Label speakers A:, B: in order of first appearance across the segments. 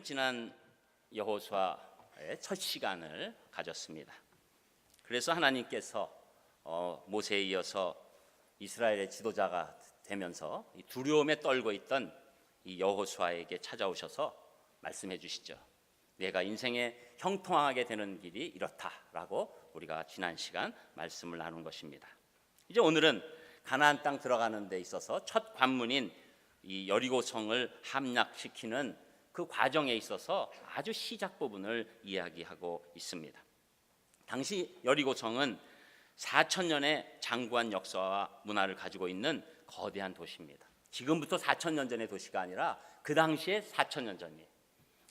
A: 지난 여호수아의 첫 시간을 가졌습니다. 그래서 하나님께서 모세에 이어서 이스라엘의 지도자가 되면서 두려움에 떨고 있던 이 여호수아에게 찾아오셔서 말씀해 주시죠. 내가 인생에 형통하게 되는 길이 이렇다라고 우리가 지난 시간 말씀을 나눈 것입니다. 이제 오늘은 가나안 땅 들어가는 데 있어서 첫 관문인 이 여리고성을 함락시키는 그 과정에 있어서 아주 시작 부분을 이야기하고 있습니다. 당시 여리고성은 4,000년의 장구한 역사와 문화를 가지고 있는 거대한 도시입니다. 지금부터 4,000년 전의 도시가 아니라 그 당시에 4,000년 전이에요.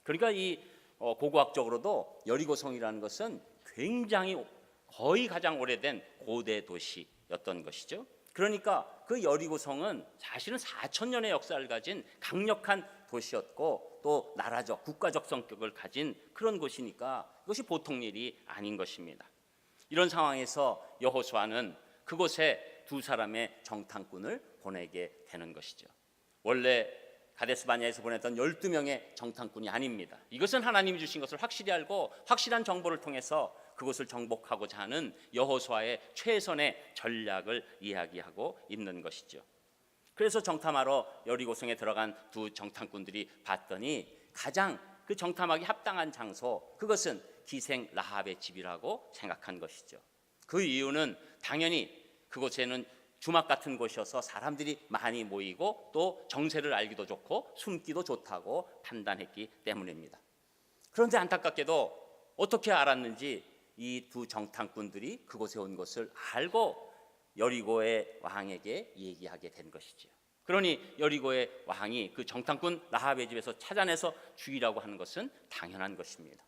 A: 그러니까 이 고고학적으로도 여리고성이라는 것은 굉장히 거의 가장 오래된 고대 도시였던 것이죠. 그러니까 그 여리고성은 사실은 4,000년의 역사를 가진 강력한 도시였고 또 나라적, 국가적 성격을 가진 그런 곳이니까 이것이 보통 일이 아닌 것입니다. 이런 상황에서 여호수아는 그곳에 두 사람의 정탐꾼을 보내게 되는 것이죠. 원래 가데스 바네아에서 보냈던 12명의 정탐꾼이 아닙니다. 이것은 하나님이 주신 것을 확실히 알고 확실한 정보를 통해서 그곳을 정복하고자 하는 여호수아의 최선의 전략을 이야기하고 있는 것이죠. 그래서 정탐하러 여리고성에 들어간 두 정탐꾼들이 봤더니 가장 그 정탐하기 합당한 장소, 그것은 기생 라합의 집이라고 생각한 것이죠. 그 이유는 당연히 그곳에는 주막 같은 곳이어서 사람들이 많이 모이고 또 정세를 알기도 좋고 숨기도 좋다고 판단했기 때문입니다. 그런데 안타깝게도 어떻게 알았는지 이 두 정탐꾼들이 그곳에 온 것을 알고 여리고의 왕에게 얘기하게 된 것이지요. 그러니 여리고의 왕이 그 정탐꾼 라합의 집에서 찾아내서 죽이라고 하는 것은 당연한 것입니다.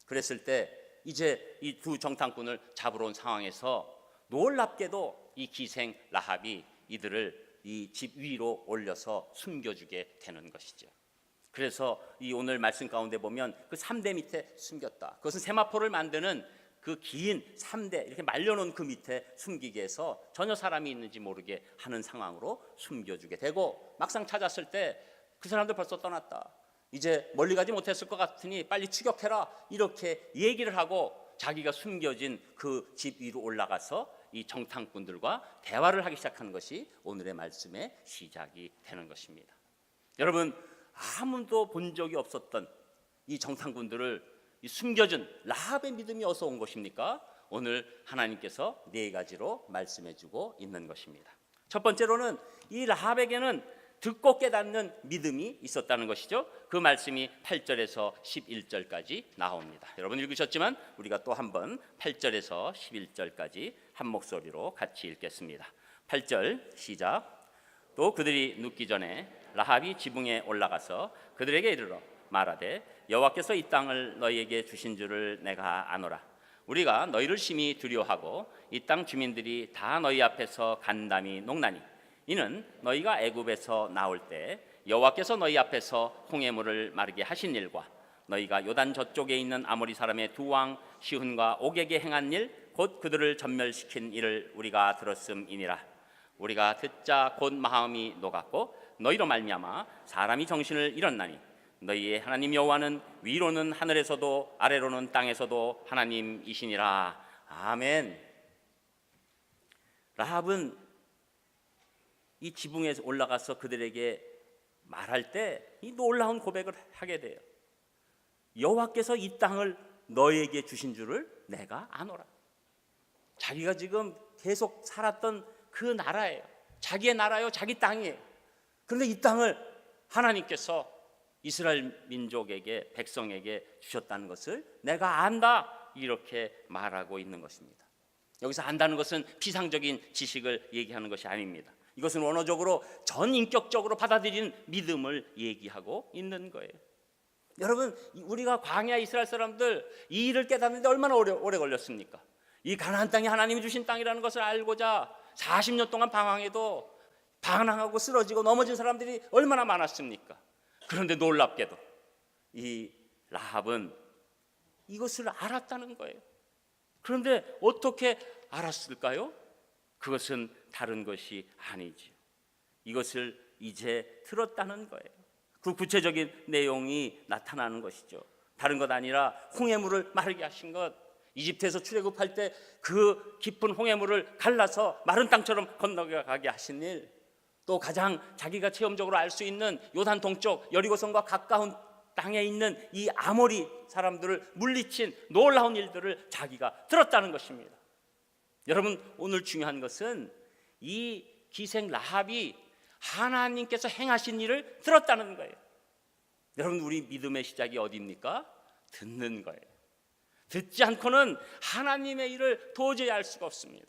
A: 그랬을 때 이제 이 두 정탐꾼을 잡으러 온 상황에서 놀랍게도 이 기생 라합이 이들을 이 집 위로 올려서 숨겨주게 되는 것이죠. 그래서 이 오늘 말씀 가운데 보면 그 3대 밑에 숨겼다. 그것은 세마포를 만드는 그 긴 3대 이렇게 말려놓은 그 밑에 숨기게 해서 전혀 사람이 있는지 모르게 하는 상황으로 숨겨주게 되고, 막상 찾았을 때 그 사람들 벌써 떠났다, 이제 멀리 가지 못했을 것 같으니 빨리 추격해라, 이렇게 얘기를 하고 자기가 숨겨진 그 집 위로 올라가서 이 정탐꾼들과 대화를 하기 시작한 것이 오늘의 말씀의 시작이 되는 것입니다. 여러분, 아무도 본 적이 없었던 이 정탐꾼들을 이 숨겨진 라합의 믿음이 어디서 온 것입니까? 오늘 하나님께서 네 가지로 말씀해주고 있는 것입니다. 첫 번째로는 이 라합에게는 듣고 깨닫는 믿음이 있었다는 것이죠. 그 말씀이 8절에서 11절까지 나옵니다. 여러분 읽으셨지만 우리가 또 한번 8절에서 11절까지 한 목소리로 같이 읽겠습니다. 8절 시작. 또 그들이 눕기 전에 라합이 지붕에 올라가서 그들에게 이르러 말하되 여호와께서 이 땅을 너희에게 주신 줄을 내가 아노라. 우리가 너희를 심히 두려워하고 이 땅 주민들이 다 너희 앞에서 간담이 녹나니 이는 너희가 애굽에서 나올 때 여호와께서 너희 앞에서 홍해 물을 마르게 하신 일과 너희가 요단 저쪽에 있는 아모리 사람의 두 왕 시훈과 옥에게 행한 일 곧 그들을 전멸시킨 일을 우리가 들었음이니라. 우리가 듣자 곧 마음이 녹았고 너희로 말미암아 사람이 정신을 잃었나니 너희의 하나님 여호와는 위로는 하늘에서도 아래로는 땅에서도 하나님이시니라. 아멘. 라합은 이 지붕에 올라가서 그들에게 말할 때 이 놀라운 고백을 하게 돼요. 여호와께서 이 땅을 너에게 주신 줄을 내가 아노라. 자기가 지금 계속 살았던 그 나라예요. 자기의 나라요, 자기 땅이에요. 그런데 이 땅을 하나님께서 이스라엘 민족에게, 백성에게 주셨다는 것을 내가 안다, 이렇게 말하고 있는 것입니다. 여기서 안다는 것은 피상적인 지식을 얘기하는 것이 아닙니다. 이것은 원어적으로 전인격적으로 받아들이는 믿음을 얘기하고 있는 거예요. 여러분, 우리가 광야 이스라엘 사람들 이 일을 깨닫는데 얼마나 오래 걸렸습니까? 이 가나안 땅이 하나님이 주신 땅이라는 것을 알고자 40년 동안 방황해도 방황하고 쓰러지고 넘어진 사람들이 얼마나 많았습니까? 그런데 놀랍게도 이 라합은 이것을 알았다는 거예요. 그런데 어떻게 알았을까요? 그것은 다른 것이 아니지요. 이것을 이제 들었다는 거예요. 그 구체적인 내용이 나타나는 것이죠. 다른 것 아니라 홍해물을 마르게 하신 것, 이집트에서 출애굽할 때 그 깊은 홍해물을 갈라서 마른 땅처럼 건너가게 하신 일, 또 가장 자기가 체험적으로 알 수 있는 요단 동쪽 여리고성과 가까운 땅에 있는 이 아모리 사람들을 물리친 놀라운 일들을 자기가 들었다는 것입니다. 여러분, 오늘 중요한 것은 이 기생 라합이 하나님께서 행하신 일을 들었다는 거예요. 여러분, 우리 믿음의 시작이 어디입니까? 듣는 거예요. 듣지 않고는 하나님의 일을 도저히 알 수가 없습니다.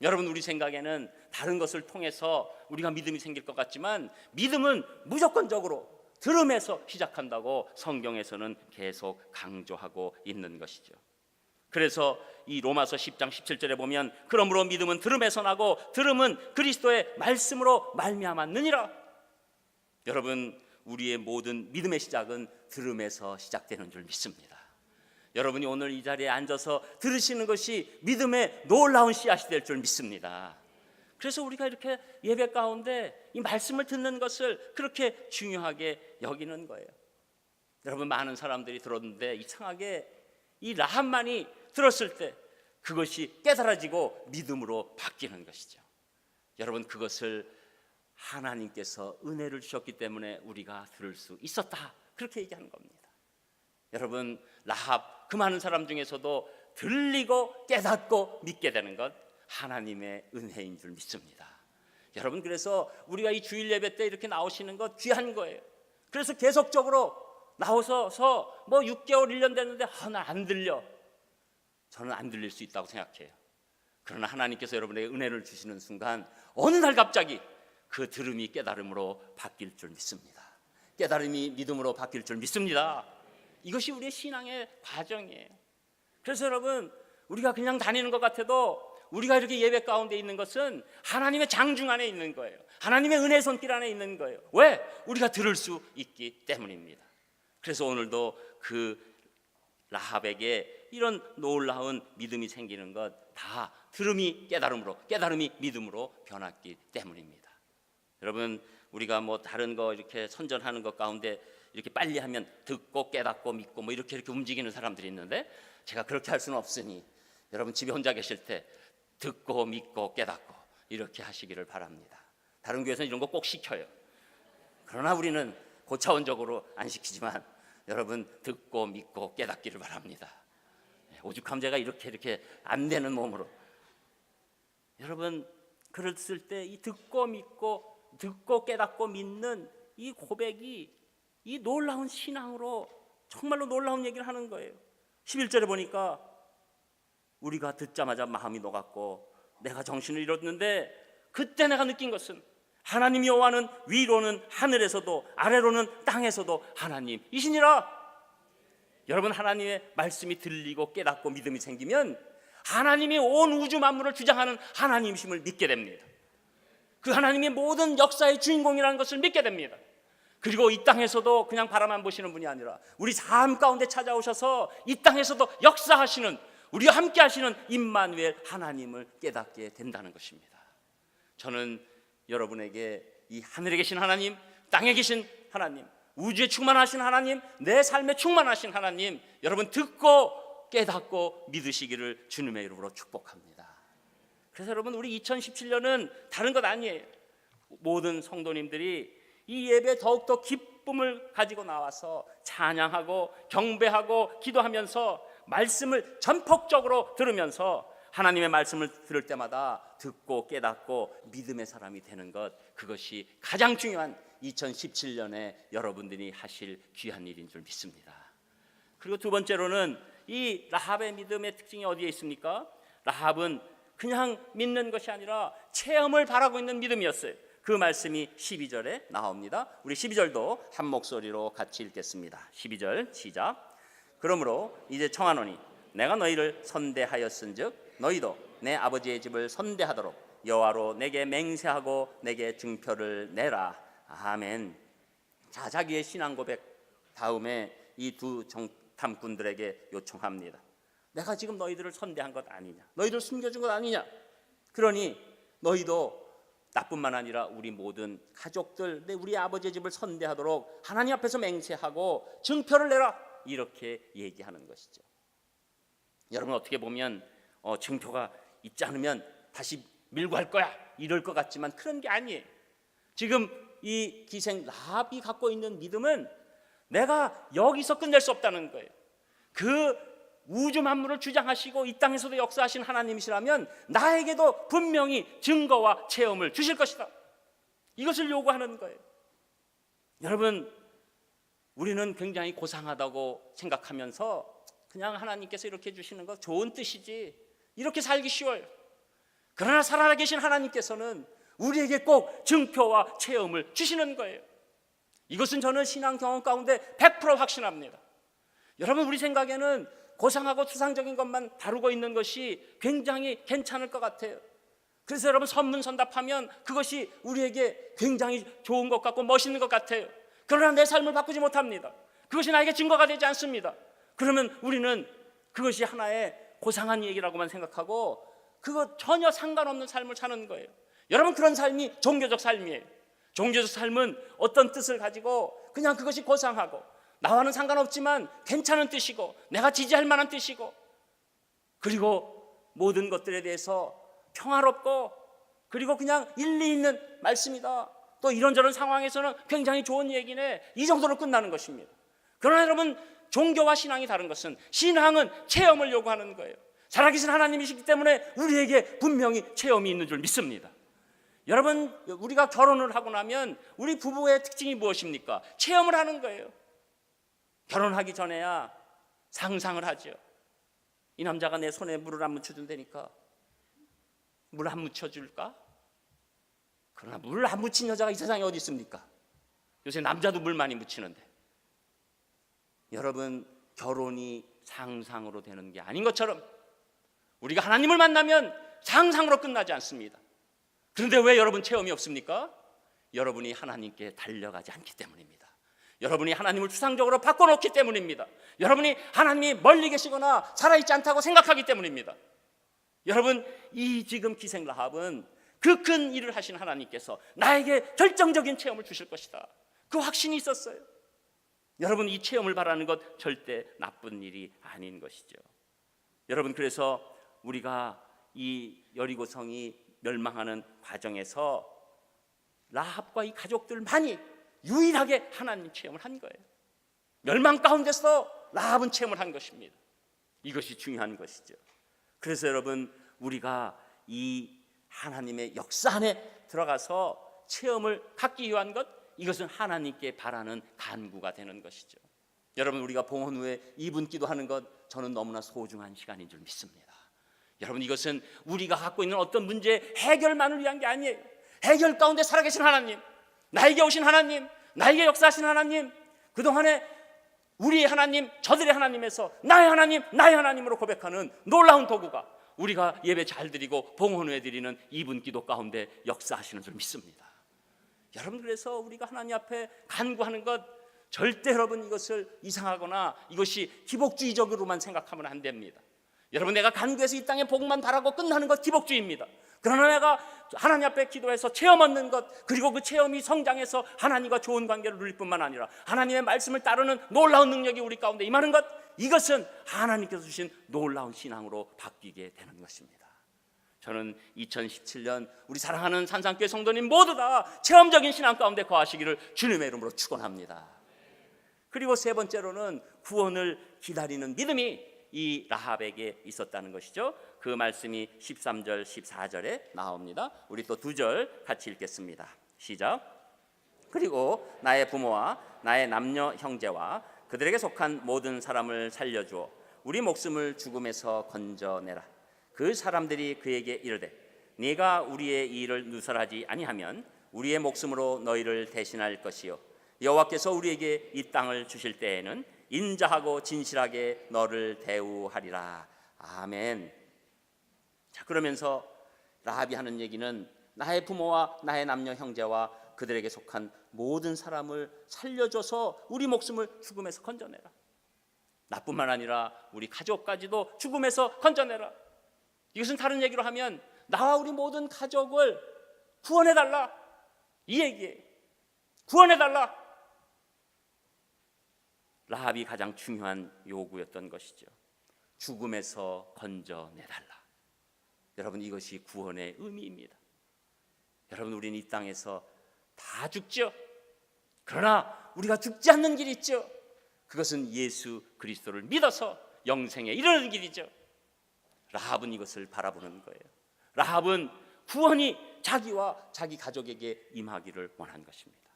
A: 여러분, 우리 생각에는 다른 것을 통해서 우리가 믿음이 생길 것 같지만 믿음은 무조건적으로 들음에서 시작한다고 성경에서는 계속 강조하고 있는 것이죠. 그래서 이 로마서 10장 17절에 보면 그러므로 믿음은 들음에서 나고 들음은 그리스도의 말씀으로 말미암았느니라. 여러분, 우리의 모든 믿음의 시작은 들음에서 시작되는 줄 믿습니다. 여러분이 오늘 이 자리에 앉아서 들으시는 것이 믿음의 놀라운 씨앗이 될 줄 믿습니다. 그래서 우리가 이렇게 예배 가운데 이 말씀을 듣는 것을 그렇게 중요하게 여기는 거예요. 여러분, 많은 사람들이 들었는데 이상하게 이 라합만이 들었을 때 그것이 깨달아지고 믿음으로 바뀌는 것이죠. 여러분, 그것을 하나님께서 은혜를 주셨기 때문에 우리가 들을 수 있었다, 그렇게 얘기하는 겁니다. 여러분, 라합 그 많은 사람 중에서도 들리고 깨닫고 믿게 되는 것 하나님의 은혜인 줄 믿습니다. 여러분, 그래서 우리가 이 주일 예배 때 이렇게 나오시는 것 귀한 거예요. 그래서 계속적으로 나오셔서 뭐 6개월 1년 됐는데 나 안 들려. 저는 안 들릴 수 있다고 생각해요. 그러나 하나님께서 여러분에게 은혜를 주시는 순간 어느 날 갑자기 그 들음이 깨달음으로 바뀔 줄 믿습니다. 깨달음이 믿음으로 바뀔 줄 믿습니다. 이것이 우리의 신앙의 과정이에요. 그래서 여러분, 우리가 그냥 다니는 것 같아도 우리가 이렇게 예배 가운데 있는 것은 하나님의 장중 안에 있는 거예요. 하나님의 은혜 손길 안에 있는 거예요. 왜? 우리가 들을 수 있기 때문입니다. 그래서 오늘도 그 라합에게 이런 놀라운 믿음이 생기는 것 다 들음이 깨달음으로, 깨달음이 믿음으로 변했기 때문입니다. 여러분, 우리가 뭐 다른 거 이렇게 선전하는 것 가운데 이렇게 빨리 하면 듣고 깨닫고 믿고 뭐 이렇게 움직이는 사람들이 있는데 제가 그렇게 할 수는 없으니 여러분 집에 혼자 계실 때 듣고 믿고 깨닫고 이렇게 하시기를 바랍니다. 다른 교회에서는 이런 거 꼭 시켜요. 그러나 우리는 고차원적으로 안 시키지만 여러분 듣고 믿고 깨닫기를 바랍니다. 오죽하면 제가 이렇게 안 되는 몸으로. 여러분, 그랬을 때 이 듣고 믿고 듣고 깨닫고 믿는 이 고백이 이 놀라운 신앙으로 정말로 놀라운 얘기를 하는 거예요. 11절에 보니까 우리가 듣자마자 마음이 녹았고 내가 정신을 잃었는데 그때 내가 느낀 것은 하나님 여호와는 위로는 하늘에서도 아래로는 땅에서도 하나님이시니라. 여러분, 하나님의 말씀이 들리고 깨닫고 믿음이 생기면 하나님이 온 우주 만물을 주장하는 하나님이심을 믿게 됩니다. 그 하나님의 모든 역사의 주인공이라는 것을 믿게 됩니다. 그리고 이 땅에서도 그냥 바라만 보시는 분이 아니라 우리 삶 가운데 찾아오셔서 이 땅에서도 역사하시는, 우리와 함께 하시는 임마누엘 하나님을 깨닫게 된다는 것입니다. 저는 여러분에게 이 하늘에 계신 하나님, 땅에 계신 하나님, 우주에 충만하신 하나님, 내 삶에 충만하신 하나님, 여러분 듣고 깨닫고 믿으시기를 주님의 이름으로 축복합니다. 그래서 여러분, 우리 2017년은 다른 것 아니에요. 모든 성도님들이 이 예배에 더욱더 기쁨을 가지고 나와서 찬양하고 경배하고 기도하면서 말씀을 전폭적으로 들으면서 하나님의 말씀을 들을 때마다 듣고 깨닫고 믿음의 사람이 되는 것, 그것이 가장 중요한 2017년에 여러분들이 하실 귀한 일인 줄 믿습니다. 그리고 두 번째로는 이 라합의 믿음의 특징이 어디에 있습니까? 라합은 그냥 믿는 것이 아니라 체험을 바라고 있는 믿음이었어요. 그 말씀이 12절에 나옵니다. 우리 12절도 한 목소리로 같이 읽겠습니다. 12절 시작. 그러므로 이제 청하노니 내가 너희를 선대하였은즉 너희도 내 아버지의 집을 선대하도록 여호와로 내게 맹세하고 내게 증표를 내라. 아멘. 자, 자기의 신앙 고백 다음에 이 두 정탐꾼들에게 요청합니다. 내가 지금 너희들을 선대한 것 아니냐, 너희들 숨겨준 것 아니냐, 그러니 너희도 나뿐만 아니라 우리 모든 가족들, 우리 아버지의 집을 선대하도록 하나님 앞에서 맹세하고 증표를 내라, 이렇게 얘기하는 것이죠. 여러분, 어떻게 보면 증표가 있지 않으면 다시 밀고 할 거야 이럴 것 같지만 그런 게 아니에요. 지금 이 기생 라합이 갖고 있는 믿음은 내가 여기서 끝낼 수 없다는 거예요. 그 우주 만물을 주장하시고 이 땅에서도 역사하신 하나님이시라면 나에게도 분명히 증거와 체험을 주실 것이다, 이것을 요구하는 거예요. 여러분, 우리는 굉장히 고상하다고 생각하면서 그냥 하나님께서 이렇게 주시는 거 좋은 뜻이지, 이렇게 살기 쉬워요. 그러나 살아계신 하나님께서는 우리에게 꼭 증표와 체험을 주시는 거예요. 이것은 저는 신앙 경험 가운데 100% 확신합니다. 여러분, 우리 생각에는 고상하고 추상적인 것만 다루고 있는 것이 굉장히 괜찮을 것 같아요. 그래서 여러분, 선문선답하면 그것이 우리에게 굉장히 좋은 것 같고 멋있는 것 같아요. 그러나 내 삶을 바꾸지 못합니다. 그것이 나에게 증거가 되지 않습니다. 그러면 우리는 그것이 하나의 고상한 얘기라고만 생각하고 그거 전혀 상관없는 삶을 사는 거예요. 여러분, 그런 삶이 종교적 삶이에요. 종교적 삶은 어떤 뜻을 가지고 그냥 그것이 고상하고 나와는 상관없지만 괜찮은 뜻이고 내가 지지할 만한 뜻이고, 그리고 모든 것들에 대해서 평화롭고 그리고 그냥 일리 있는 말씀이다, 또 이런저런 상황에서는 굉장히 좋은 얘기네, 이 정도로 끝나는 것입니다. 그러나 여러분, 종교와 신앙이 다른 것은 신앙은 체험을 요구하는 거예요. 살아계신 하나님이시기 때문에 우리에게 분명히 체험이 있는 줄 믿습니다. 여러분, 우리가 결혼을 하고 나면 우리 부부의 특징이 무엇입니까? 체험을 하는 거예요. 결혼하기 전에야 상상을 하죠. 이 남자가 내 손에 물을 안 묻혀준다니까 물 안 묻혀줄까? 그러나 물 안 묻힌 여자가 이 세상에 어디 있습니까? 요새 남자도 물 많이 묻히는데. 여러분, 결혼이 상상으로 되는 게 아닌 것처럼 우리가 하나님을 만나면 상상으로 끝나지 않습니다. 그런데 왜 여러분 체험이 없습니까? 여러분이 하나님께 달려가지 않기 때문입니다. 여러분이 하나님을 추상적으로 바꿔놓기 때문입니다. 여러분이 하나님이 멀리 계시거나 살아있지 않다고 생각하기 때문입니다. 여러분, 이 지금 기생 라합은 그 큰 일을 하신 하나님께서 나에게 결정적인 체험을 주실 것이다, 그 확신이 있었어요. 여러분, 이 체험을 바라는 것 절대 나쁜 일이 아닌 것이죠. 여러분, 그래서 우리가 이 여리고성이 멸망하는 과정에서 라합과 이 가족들만이 유일하게 하나님 체험을 한 거예요. 멸망 가운데서 라합은 체험을 한 것입니다. 이것이 중요한 것이죠. 그래서 여러분, 우리가 이 하나님의 역사 안에 들어가서 체험을 갖기 위한 것, 이것은 하나님께 바라는 간구가 되는 것이죠. 여러분, 우리가 봉헌 후에 2분 기도하는 것, 저는 너무나 소중한 시간인 줄 믿습니다. 여러분, 이것은 우리가 갖고 있는 어떤 문제 해결만을 위한 게 아니에요. 해결 가운데 살아계신 하나님, 나에게 오신 하나님, 나에게 역사하신 하나님, 그동안에 우리의 하나님, 저들의 하나님에서 나의 하나님, 나의 하나님으로 고백하는 놀라운 도구가 우리가 예배 잘 드리고 봉헌 후에 드리는 2분 기도 가운데 역사하시는 줄 믿습니다. 여러분, 그래서 우리가 하나님 앞에 간구하는 것, 절대 여러분 이것을 이상하거나 이것이 기복주의적으로만 생각하면 안 됩니다. 여러분, 내가 간구해서 이 땅에 복만 바라고 끝나는 것 기복주의입니다. 그러나 내가 하나님 앞에 기도해서 체험 얻는 것, 그리고 그 체험이 성장해서 하나님과 좋은 관계를 누릴 뿐만 아니라 하나님의 말씀을 따르는 놀라운 능력이 우리 가운데 임하는 것, 이것은 하나님께서 주신 놀라운 신앙으로 바뀌게 되는 것입니다. 저는 2017년 우리 사랑하는 산상교회 성도님 모두 다 체험적인 신앙 가운데 거하시기를 주님의 이름으로 축원합니다. 그리고 세 번째로는 구원을 기다리는 믿음이 이 라합에게 있었다는 것이죠. 그 말씀이 13절 14절에 나옵니다. 우리 또 2절 같이 읽겠습니다. 시작. 그리고 나의 부모와 나의 남녀 형제와 그들에게 속한 모든 사람을 살려주어 우리 목숨을 죽음에서 건져내라. 그 사람들이 그에게 이르되 네가 우리의 이 일을 누설하지 아니하면 우리의 목숨으로 너희를 대신할 것이요 여호와께서 우리에게 이 땅을 주실 때에는 인자하고 진실하게 너를 대우하리라. 아멘. 자, 그러면서 라합이 하는 얘기는 나의 부모와 나의 남녀 형제와 그들에게 속한 모든 사람을 살려줘서 우리 목숨을 죽음에서 건져내라. 나뿐만 아니라 우리 가족까지도 죽음에서 건져내라. 이것은 다른 얘기로 하면 나와 우리 모든 가족을 구원해달라, 이 얘기예요. 구원해달라. 라합이 가장 중요한 요구였던 것이죠. 죽음에서 건져내달라. 여러분, 이것이 구원의 의미입니다. 여러분, 우리는 이 땅에서 다 죽죠. 그러나 우리가 죽지 않는 길이 있죠. 그것은 예수 그리스도를 믿어서 영생에 이르는 길이죠. 라합은 이것을 바라보는 거예요. 라합은 구원이 자기와 자기 가족에게 임하기를 원한 것입니다.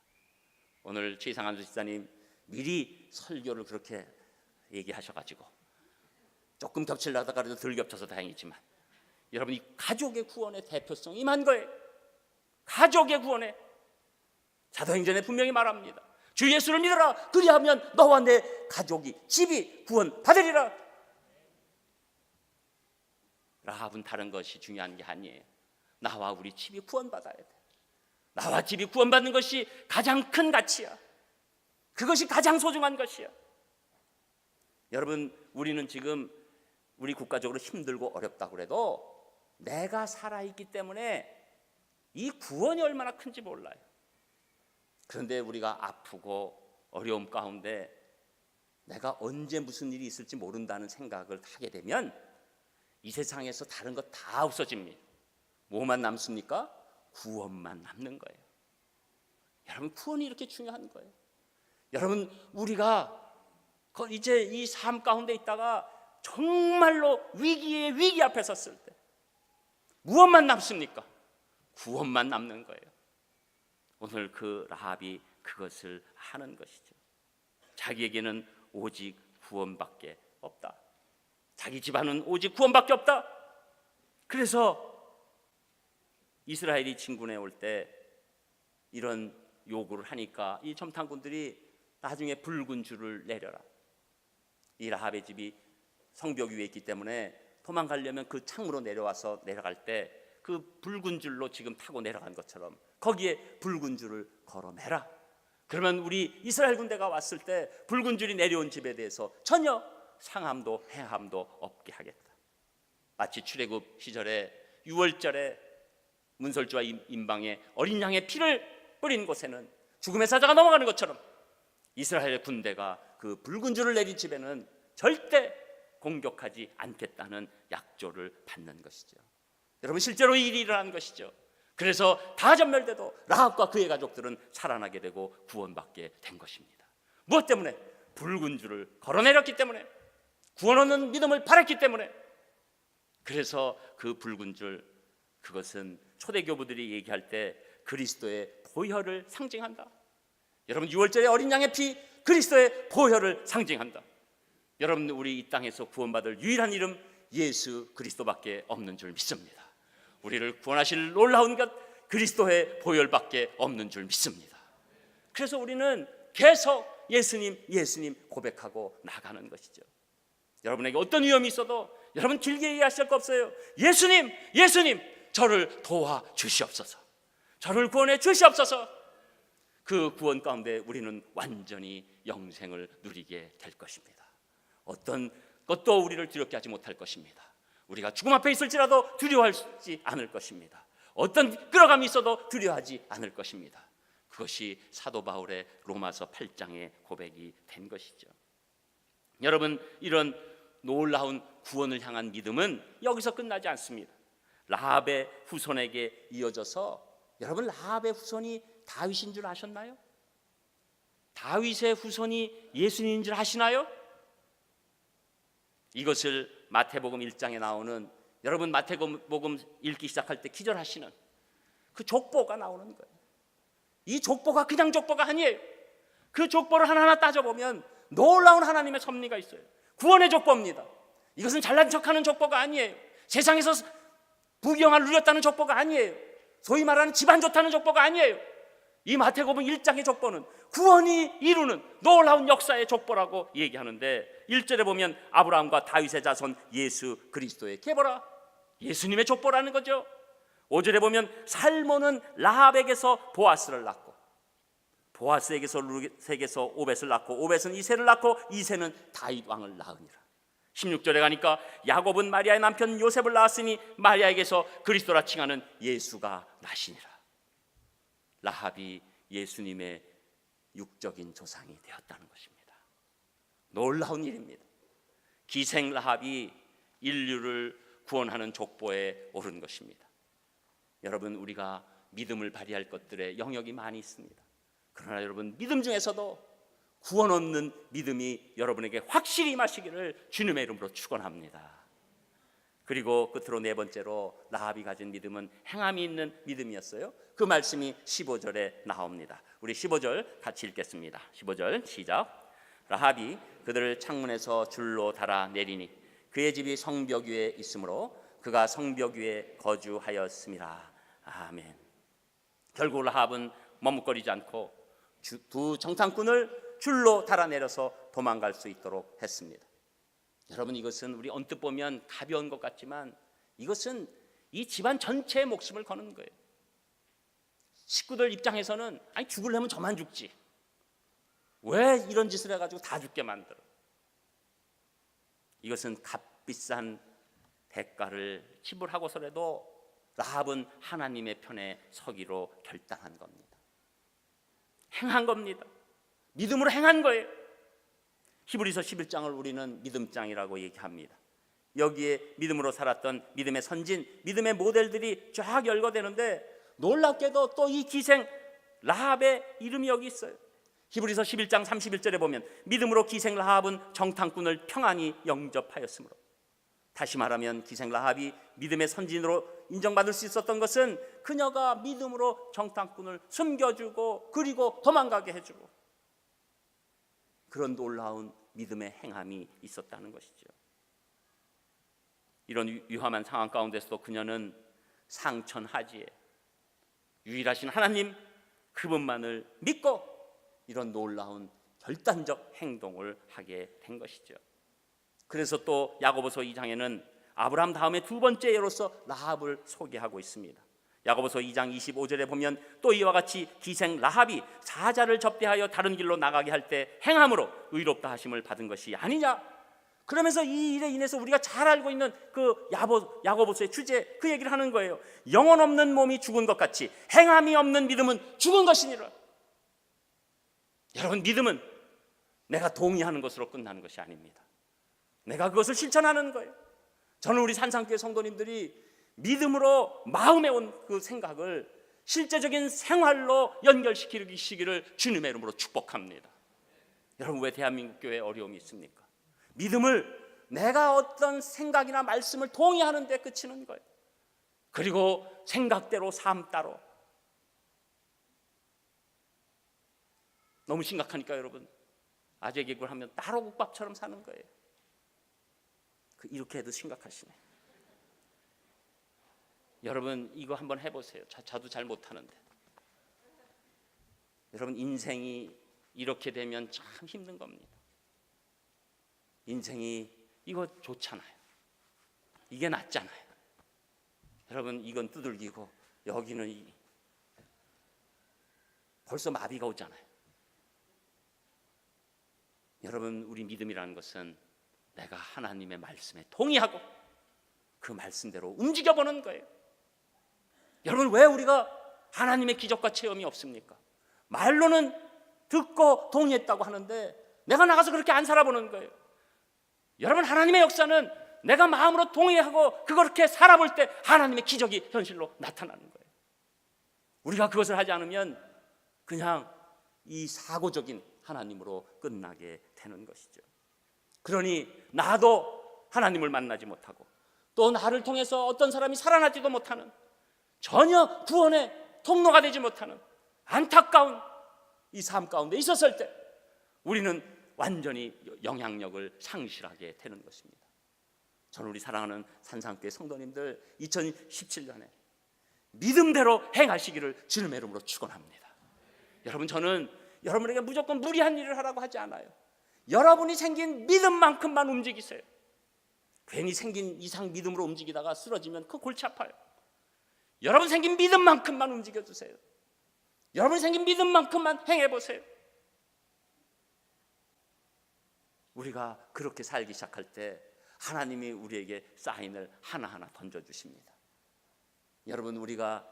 A: 오늘 최상한 집사님 미리 설교를 그렇게 얘기하셔가지고 조금 겹치려다가 그래도 덜 겹쳐서 다행이지만, 여러분, 이 가족의 구원의 대표성이 임한 거예요. 가족의 구원에 사도행전에 분명히 말합니다. 주 예수를 믿어라. 그리하면 너와 내 가족이, 집이 구원받으리라. 라합은 다른 것이 중요한 게 아니에요. 나와 우리 집이 구원받아야 돼. 나와 집이 구원받는 것이 가장 큰 가치야. 그것이 가장 소중한 것이야. 여러분, 우리는 지금 우리 국가적으로 힘들고 어렵다고 그래도 내가 살아있기 때문에 이 구원이 얼마나 큰지 몰라요. 그런데 우리가 아프고 어려움 가운데 내가 언제 무슨 일이 있을지 모른다는 생각을 하게 되면 이 세상에서 다른 것 다 없어집니다. 뭐만 남습니까? 구원만 남는 거예요. 여러분, 구원이 이렇게 중요한 거예요. 여러분, 우리가 이제 이 삶 가운데 있다가 정말로 위기의 위기 앞에 섰을 때 무엇만 남습니까? 구원만 남는 거예요. 오늘 그 라합이 그것을 하는 것이죠. 자기에게는 오직 구원밖에 없다. 자기 집안은 오직 구원밖에 없다. 그래서 이스라엘이 진군해 올 때 이런 요구를 하니까 이 점탕군들이 나중에 붉은 줄을 내려라. 이 라합의 집이 성벽 위에 있기 때문에 도망가려면 그 창으로 내려갈 때 그 붉은 줄로 지금 타고 내려간 것처럼 거기에 붉은 줄을 걸어매라. 그러면 우리 이스라엘 군대가 왔을 때 붉은 줄이 내려온 집에 대해서 전혀 상함도 해함도 없게 하겠다. 마치 출애굽 시절에 6월절에 문설주와 임방에 어린 양의 피를 뿌린 곳에는 죽음의 사자가 넘어가는 것처럼 이스라엘 군대가 그 붉은 줄을 내린 집에는 절대 공격하지 않겠다는 약조를 받는 것이죠. 여러분, 실제로 이 일이 일어난 것이죠. 그래서 다 전멸돼도 라합과 그의 가족들은 살아나게 되고 구원받게 된 것입니다. 무엇 때문에? 붉은 줄을 걸어내렸기 때문에, 구원 얻는 믿음을 바랐기 때문에. 그래서 그 붉은 줄, 그것은 초대교부들이 얘기할 때 그리스도의 보혈을 상징한다. 여러분, 6월절의 어린 양의 피, 그리스도의 보혈을 상징한다. 여러분, 우리 이 땅에서 구원받을 유일한 이름 예수 그리스도밖에 없는 줄 믿습니다. 우리를 구원하실 놀라운 것 그리스도의 보혈밖에 없는 줄 믿습니다. 그래서 우리는 계속 예수님 고백하고 나가는 것이죠. 여러분에게 어떤 위험이 있어도 여러분 길게 이해하실 거 없어요. 예수님 저를 도와주시옵소서. 저를 구원해 주시옵소서. 그 구원 가운데 우리는 완전히 영생을 누리게 될 것입니다. 어떤 것도 우리를 두렵게 하지 못할 것입니다. 우리가 죽음 앞에 있을지라도 두려워하지 않을 것입니다. 어떤 끌어감이 있어도 두려워하지 않을 것입니다. 그것이 사도 바울의 로마서 8장의 고백이 된 것이죠. 여러분, 이런 놀라운 구원을 향한 믿음은 여기서 끝나지 않습니다. 라합의 후손에게 이어져서, 여러분, 라합의 후손이 다윗인 줄 아셨나요? 다윗의 후손이 예수님인 줄 아시나요? 이것을 마태복음 1장에 나오는, 여러분 마태복음 읽기 시작할 때 기절하시는 그 족보가 나오는 거예요. 이 족보가 그냥 족보가 아니에요. 그 족보를 하나하나 따져보면 놀라운 하나님의 섭리가 있어요. 구원의 족보입니다. 이것은 잘난 척하는 족보가 아니에요. 세상에서 부귀영화를 누렸다는 족보가 아니에요. 소위 말하는 집안 좋다는 족보가 아니에요. 이 마태복음 1장의 족보는 구원이 이루는 놀라운 역사의 족보라고 얘기하는데, 1절에 보면 아브라함과 다윗의 자손 예수 그리스도의 계보라, 예수님의 족보라는 거죠. 5절에 보면 살몬은 라합에게서 보아스를 낳고, 보아스에게서 루셋에게서 오벳을 낳고, 오벳은 이새를 낳고, 이새는 다윗 왕을 낳으니라. 16절에 가니까 야곱은 마리아의 남편 요셉을 낳았으니 마리아에게서 그리스도라 칭하는 예수가 나시니라. 라합이 예수님의 육적인 조상이 되었다는 것입니다. 놀라운 일입니다. 기생 라합이 인류를 구원하는 족보에 오른 것입니다. 여러분, 우리가 믿음을 발휘할 것들의 영역이 많이 있습니다. 그러나 여러분, 믿음 중에서도 구원 없는 믿음이 여러분에게 확실히 임하시기를 주님의 이름으로 축원합니다. 그리고 끝으로 네 번째로 라합이 가진 믿음은 행함이 있는 믿음이었어요. 그 말씀이 15절에 나옵니다. 우리 15절 같이 읽겠습니다. 15절 시작. 라합이 그들을 창문에서 줄로 달아 내리니 그의 집이 성벽 위에 있으므로 그가 성벽 위에 거주하였음이라. 아멘. 결국 라합은 머뭇거리지 않고 두 정탐꾼을 줄로 달아내려서 도망갈 수 있도록 했습니다. 여러분, 이것은 우리 언뜻 보면 가벼운 것 같지만 이것은 이 집안 전체의 목숨을 거는 거예요. 식구들 입장에서는 아니, 죽으려면 저만 죽지, 왜 이런 짓을 해가지고 다 죽게 만들어. 이것은 값비싼 대가를 지불하고서라도 라합은 하나님의 편에 서기로 결단한 겁니다. 행한 겁니다. 믿음으로 행한 거예요. 히브리서 11장을 우리는 믿음장이라고 얘기합니다. 여기에 믿음으로 살았던 믿음의 선진, 믿음의 모델들이 쫙 열거되는데 놀랍게도 또 이 기생 라합의 이름이 여기 있어요. 히브리서 11장 31절에 보면 믿음으로 기생 라합은 정탐꾼을 평안히 영접하였으므로. 다시 말하면 기생 라합이 믿음의 선진으로 인정받을 수 있었던 것은 그녀가 믿음으로 정탐꾼을 숨겨주고 그리고 도망가게 해주고 그런 놀라운 믿음의 행함이 있었다는 것이죠. 이런 위험한 상황 가운데서도 그녀는 상천하지에 유일하신 하나님 그분만을 믿고 이런 놀라운 결단적 행동을 하게 된 것이죠. 그래서 또 야고보서 2장에는 아브라함 다음에 두 번째 예로서 라합을 소개하고 있습니다. 야고보서 2장 25절에 보면 또 이와 같이 기생 라합이 사자를 접대하여 다른 길로 나가게 할 때 행함으로 의롭다 하심을 받은 것이 아니냐. 그러면서 이 일에 인해서 우리가 잘 알고 있는 그 야고보서의 주제, 그 얘기를 하는 거예요. 영혼 없는 몸이 죽은 것 같이 행함이 없는 믿음은 죽은 것이니라. 여러분, 믿음은 내가 동의하는 것으로 끝나는 것이 아닙니다. 내가 그것을 실천하는 거예요. 저는 우리 산상교회 성도님들이 믿음으로 마음에 온 그 생각을 실제적인 생활로 연결시키기를 주님의 이름으로 축복합니다. 여러분, 왜 대한민국 교회에 어려움이 있습니까? 믿음을 내가 어떤 생각이나 말씀을 동의하는 데 그치는 거예요. 그리고 생각대로 삶 따로. 너무 심각하니까 여러분, 아재 개그를 하면 따로 국밥처럼 사는 거예요. 이렇게 해도 심각하시네. 여러분, 이거 한번 해보세요. 저도 잘 못하는데. 여러분, 인생이 이렇게 되면 참 힘든 겁니다. 인생이 이거 좋잖아요. 이게 낫잖아요. 여러분, 이건 두들기고 여기는 벌써 마비가 오잖아요. 여러분, 우리 믿음이라는 것은 내가 하나님의 말씀에 동의하고 그 말씀대로 움직여보는 거예요. 여러분, 왜 우리가 하나님의 기적과 체험이 없습니까? 말로는 듣고 동의했다고 하는데 내가 나가서 그렇게 안 살아보는 거예요. 여러분, 하나님의 역사는 내가 마음으로 동의하고 그렇게 살아볼 때 하나님의 기적이 현실로 나타나는 거예요. 우리가 그것을 하지 않으면 그냥 이 사고적인 하나님으로 끝나게 되는 것이죠. 그러니 나도 하나님을 만나지 못하고 또 나를 통해서 어떤 사람이 살아나지도 못하는, 전혀 구원의 통로가 되지 못하는 안타까운 이 삶 가운데 있었을 때 우리는 완전히 영향력을 상실하게 되는 것입니다. 저는 우리 사랑하는 산상교회 성도님들 2017년에 믿음대로 행하시기를 주님의 이름으로 축원합니다. 여러분, 저는 여러분에게 무조건 무리한 일을 하라고 하지 않아요. 여러분이 생긴 믿음만큼만 움직이세요. 괜히 생긴 이상 믿음으로 움직이다가 쓰러지면 그 골치 아파요. 여러분 생긴 믿음만큼만 움직여주세요. 여러분 생긴 믿음만큼만 행해보세요. 우리가 그렇게 살기 시작할 때 하나님이 우리에게 사인을 하나하나 던져주십니다. 여러분, 우리가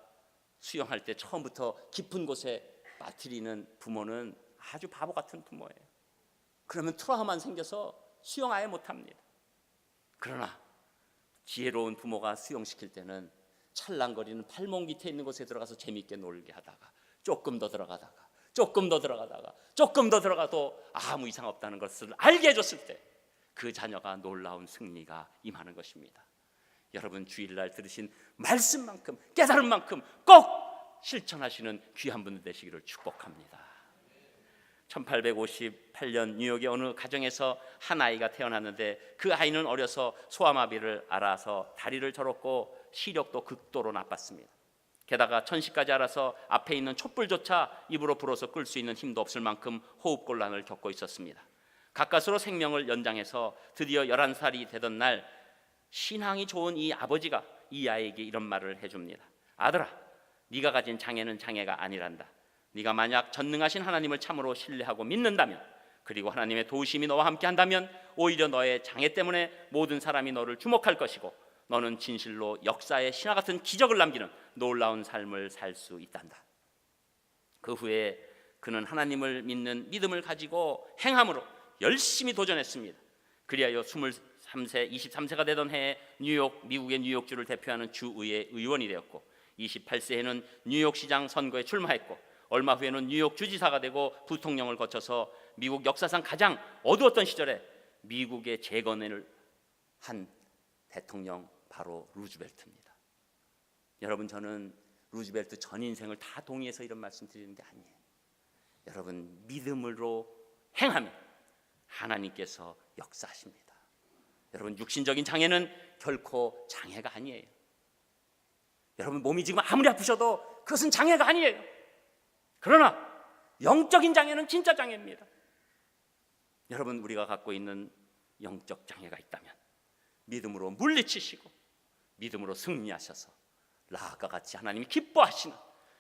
A: 수영할 때 처음부터 깊은 곳에 빠뜨리는 부모는 아주 바보 같은 부모예요. 그러면 트라우마만 생겨서 수영 아예 못합니다. 그러나 지혜로운 부모가 수영시킬 때는 찰랑거리는 팔목 밑에 있는 곳에 들어가서 재미있게 놀게 하다가 조금 더 들어가다가 조금 더 들어가다가 조금 더 들어가도 아무 이상 없다는 것을 알게 해줬을 때 그 자녀가 놀라운 승리가 임하는 것입니다. 여러분, 주일날 들으신 말씀만큼, 깨달은 만큼 꼭 실천하시는 귀한 분들 되시기를 축복합니다. 1858년 뉴욕의 어느 가정에서 한 아이가 태어났는데 그 아이는 어려서 소아마비를 앓아서 다리를 절었고 시력도 극도로 나빴습니다. 게다가 천식까지 앓아서 앞에 있는 촛불조차 입으로 불어서 끌 수 있는 힘도 없을 만큼 호흡곤란을 겪고 있었습니다. 가까스로 생명을 연장해서 드디어 11살이 되던 날 신앙이 좋은 이 아버지가 이 아이에게 이런 말을 해줍니다. 아들아, 네가 가진 장애는 장애가 아니란다. 네가 만약 전능하신 하나님을 참으로 신뢰하고 믿는다면, 그리고 하나님의 도우심이 너와 함께 한다면 오히려 너의 장애 때문에 모든 사람이 너를 주목할 것이고 너는 진실로 역사의 신화 같은 기적을 남기는 놀라운 삶을 살 수 있단다. 그 후에 그는 하나님을 믿는 믿음을 가지고 행함으로 열심히 도전했습니다. 그리하여 23세, 23세가 되던 해에 미국의 뉴욕주를 대표하는 주의회 의원이 되었고 28세에는 뉴욕시장 선거에 출마했고 얼마 후에는 뉴욕 주지사가 되고 부통령을 거쳐서 미국 역사상 가장 어두웠던 시절에 미국의 재건을 한 대통령, 바로 루즈벨트입니다. 여러분, 저는 루즈벨트 전 인생을 다 동의해서 이런 말씀 드리는 게 아니에요. 여러분, 믿음으로 행하면 하나님께서 역사하십니다. 여러분, 육신적인 장애는 결코 장애가 아니에요. 여러분, 몸이 지금 아무리 아프셔도 그것은 장애가 아니에요. 그러나 영적인 장애는 진짜 장애입니다. 여러분, 우리가 갖고 있는 영적 장애가 있다면 믿음으로 물리치시고 믿음으로 승리하셔서 라합과 같이 하나님이 기뻐하시는,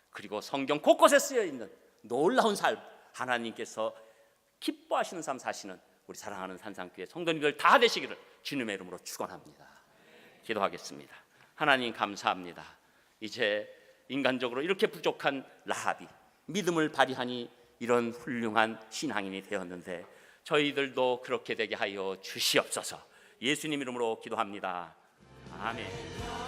A: 그리고 성경 곳곳에 쓰여 있는 놀라운 삶, 하나님께서 기뻐하시는 삶 사시는 우리 사랑하는 산상교회 성도님들 다 되시기를 주님의 이름으로 축원합니다. 기도하겠습니다. 하나님, 감사합니다. 이제 인간적으로 이렇게 부족한 라합이 믿음을 발휘하니 이런 훌륭한 신앙인이 되었는데 저희들도 그렇게 되게 하여 주시옵소서. 예수님 이름으로 기도합니다. 아멘.